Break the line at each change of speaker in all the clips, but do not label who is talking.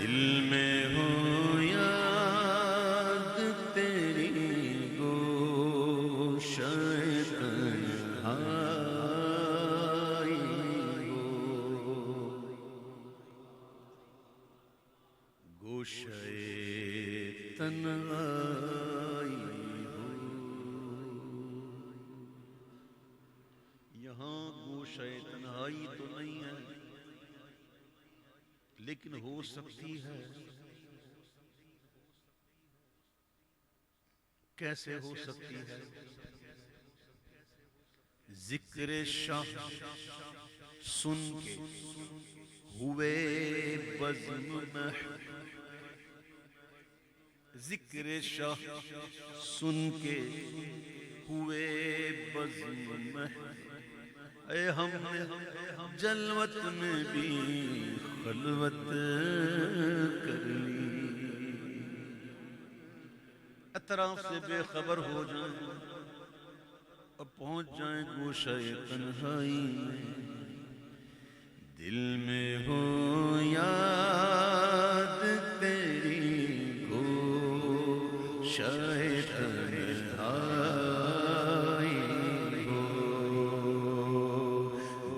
دل میں ہو یاد تیری گوشہ تنہائی ہو، گوشہ تنہائی ہو۔ یہاں گوشہ تنہائی تو نہیں ہے، لیکن ہو سکتی ہے۔ کیسے ہو سکتی ہے؟ ذکر شاہ سن کے ہوئے بزم میں، ذکر شاہ سن کے ہوئے بزم میں، اے ہم نے جلوت میں بھی خلوت کر لی، اطراف سے بے خبر ہو جائیں اب پہنچ جائیں گوشہ تنہائی میں، دل میں ہو یاد تیری گوشہ تنہائی ہو،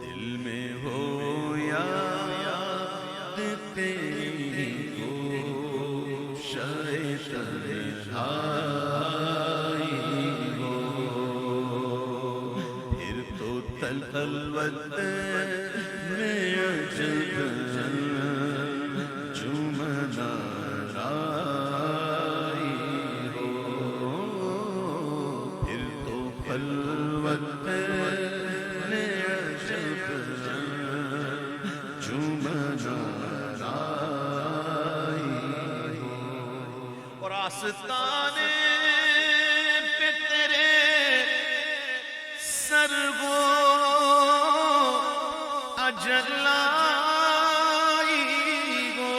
دل میں ہو یاد تیری گوشہ تنہائی ہو، پھر تو خلوت میں عجب جمنا رائی ہو، پھر تو خلوت میں عجب جمنا رائی ہو، اور آستانے پہ تیرے سرگو اجلائی ہو،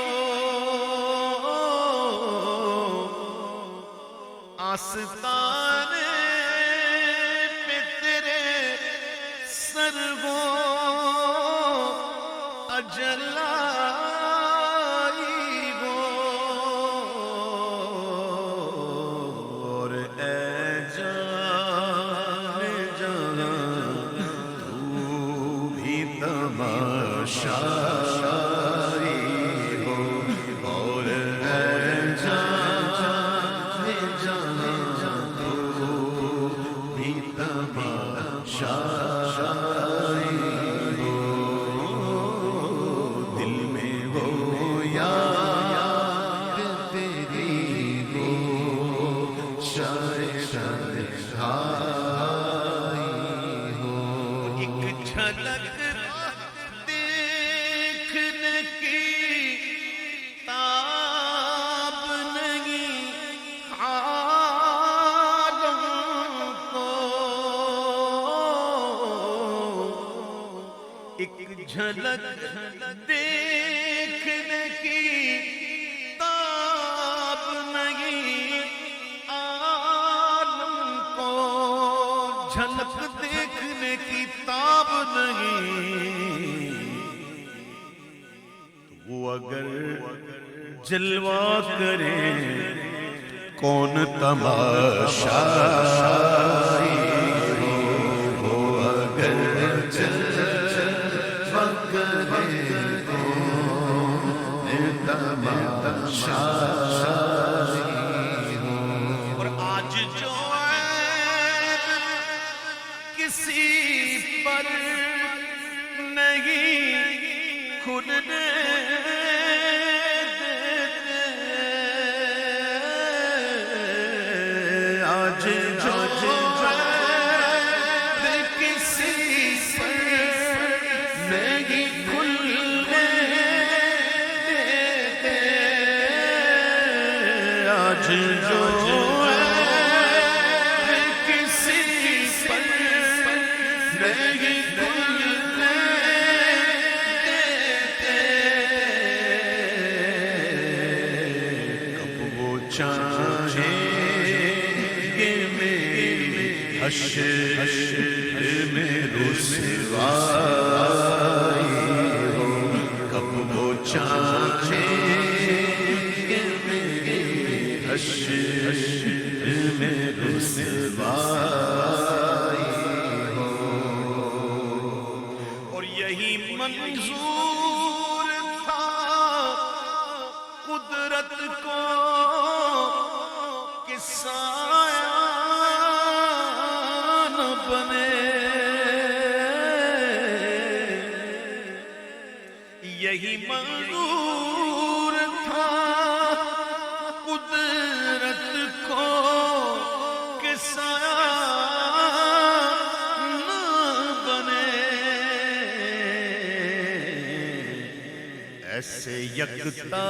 آستانے پہ تیرے سرگو اجلائی ہو، اور اے جان جہاں تو بھی تماشائی ہو، اور اے جان جہاں تو بھی تماشائی ہو، دل میں ہو یاد تیری گوشہ تنہائی ہو، ایک جھلک دیکھنے کی تاب نہیں عالم کو، ایک جھلک دیکھنے کی تاب نہیں عالم کو، جھلک دیکھنے کی تاب نہیں، تو وہ اگر جلوہ کرے کون تماشائی ہو، وہ اگر جلوہ کرے کون تماشائی ہو، اور آج جو عین کسی پر نہیں کھلنے دیتے، آج جو عین کسی پر نہیں کھلنے دیتے، آج جو عین کسی پر نہیں کھلنے دیتے، کب وہ چاہیں گے میری حشر میں رسوائی ہو، کب وہ چاہیں یہی منظور تھا قدرت کو کہ سایہ نہ بنے، ایسے یکتا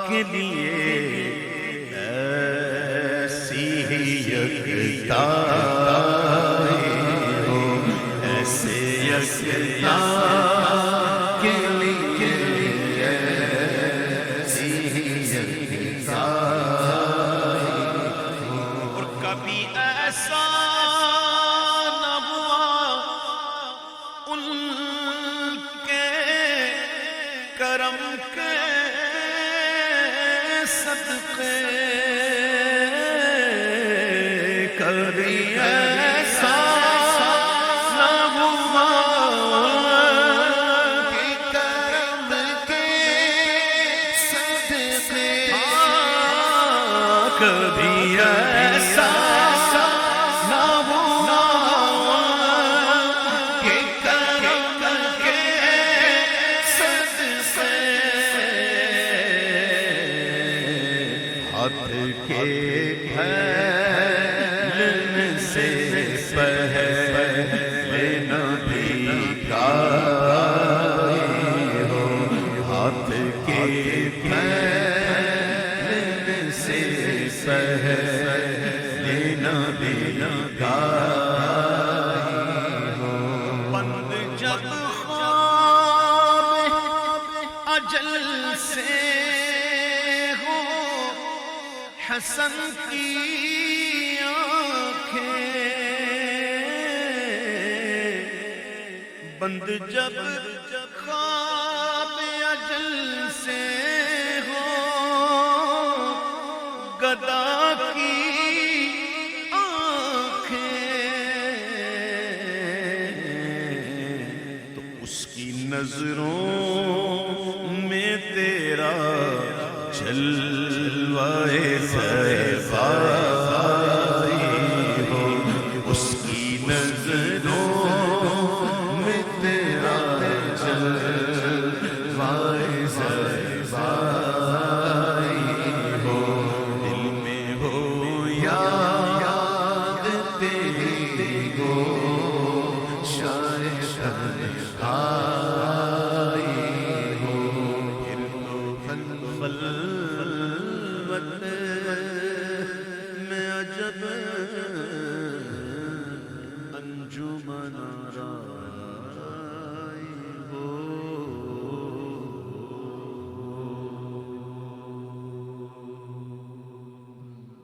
کے لیے ایسی ہی یکتا ہو، ایسے یکتا کے لیے ایسی ہی یکتا ہو۔ اور کبھی ایسا نہ ہوا ان کے کرم کے صدقے، کبھی ایسا نہ ہوا کہ کرم کے صدقے، کبھی ایسا نہ ہوا کہ کرم کے صدقے، ہاتھ کے پھیلنے سے پہلے نہ بھیکاری ہو، ہاتھ کے پھیلنے سے پہلے نہ بھیکاری ہو۔ بند جب خواب اجل سے ہو حسن کی آنکھیں، بند جب خواب اجل سے ہو گدا کی آنکھیں، تو اس کی نظروں میں تیرا جلوائے زیبائی ہو، اس کی نظروں میں تیرا جلوائے زیبائی ہو، دل میں ہو یاد تیری گو شاید آئی ہو، پھر تو خلوت میں عجب